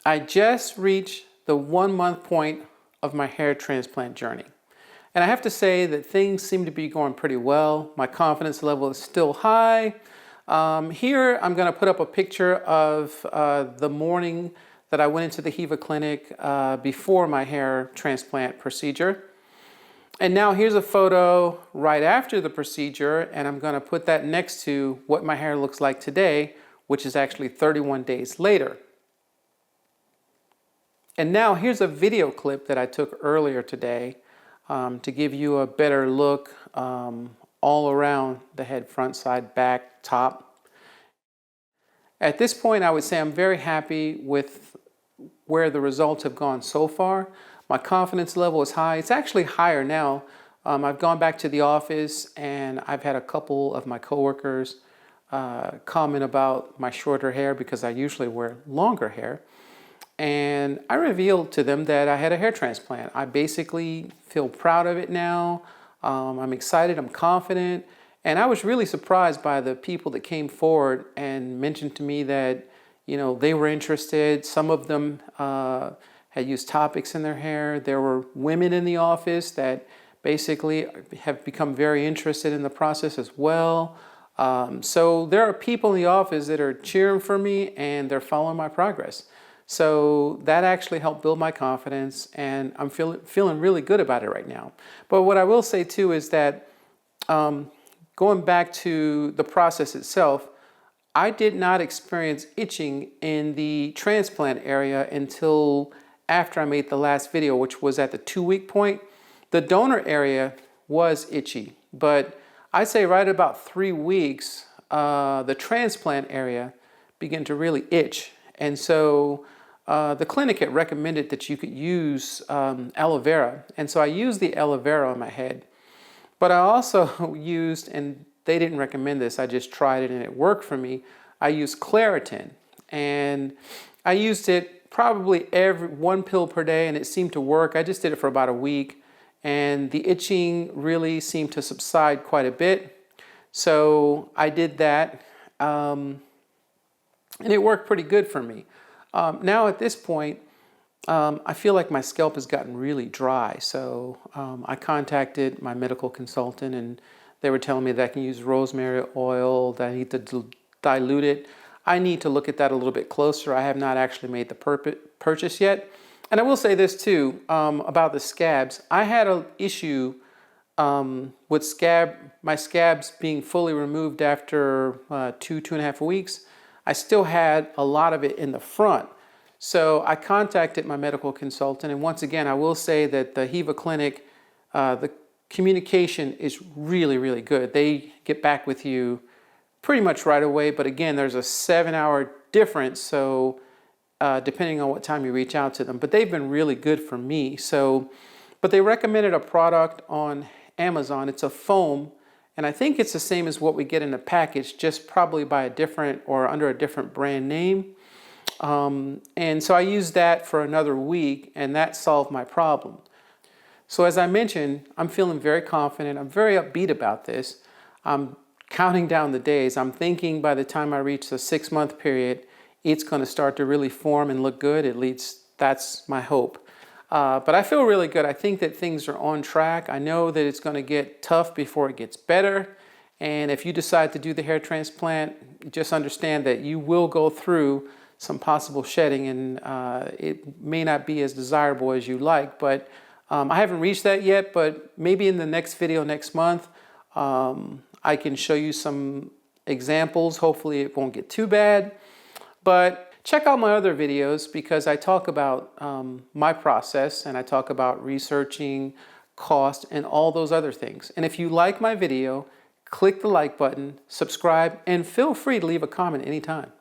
I just reached the 1 month point of my hair transplant journey. And I have to say that things seem to be going pretty well. My confidence level is still high. Here I'm going to put up a picture of the morning that I went into the HEVA clinic before my hair transplant procedure. And now here's a photo right after the procedure, and I'm going to put that next to what my hair looks like today, which is actually 31 days later. And now here's a video clip that I took earlier today to give you a better look all around the head, front, side, back, top. At this point, I would say I'm very happy with where the results have gone so far. My confidence level is high. It's actually higher now. I've gone back to the office and I've had a couple of my coworkers comment about my shorter hair because I usually wear longer hair. And I revealed to them that I had a hair transplant. I basically feel proud of it now. I'm excited, I'm confident. And I was really surprised by the people that came forward and mentioned to me that, you know, they were interested. Some of them had used topics in their hair. There were women in the office that basically have become very interested in the process as well. So there are people in the office that are cheering for me and they're following my progress. So that actually helped build my confidence, and I'm feeling really good about it right now. But what I will say too is that going back to the process itself, I did not experience itching in the transplant area until after I made the last video, which was at the 2-week point. The donor area was itchy, but I'd say right about 3 weeks, the transplant area began to really itch. And so the clinic had recommended that you could use aloe vera. And so I used the aloe vera on my head. But I also used, and they didn't recommend this, I just tried it and it worked for me. I used Claritin. And I used it probably every 1 pill per day and it seemed to work. I just did it for about a week. And the itching really seemed to subside quite a bit. So I did that. And it worked pretty good for me. Now at this point, I feel like my scalp has gotten really dry. So I contacted my medical consultant and they were telling me that I can use rosemary oil, that I need to dilute it. I need to look at that a little bit closer. I have not actually made the purchase yet. And I will say this too, about the scabs. I had an issue with my scabs being fully removed after 2.5 weeks. I still had a lot of it in the front. So I contacted my medical consultant, and once again, I will say that the HEVA clinic, the communication is really, really good. They get back with you pretty much right away, but again, there's a 7-hour difference, so depending on what time you reach out to them. But they've been really good for me. But they recommended a product on Amazon. It's a foam. And I think it's the same as what we get in the package, just probably by a different or under a different brand name. And so I used that for another week and that solved my problem. So as I mentioned, I'm feeling very confident. I'm very upbeat about this. I'm counting down the days. I'm thinking by the time I reach the 6-month period, it's going to start to really form and look good. At least that's my hope. But I feel really good. I think that things are on track. I know that it's going to get tough before it gets better. And if you decide to do the hair transplant, just understand that you will go through some possible shedding and it may not be as desirable as you like. But I haven't reached that yet, but maybe in the next video next month, I can show you some examples. Hopefully it won't get too bad. But check out my other videos because I talk about my process and I talk about researching, cost, and all those other things. And if you like my video, click the like button, subscribe, and feel free to leave a comment anytime.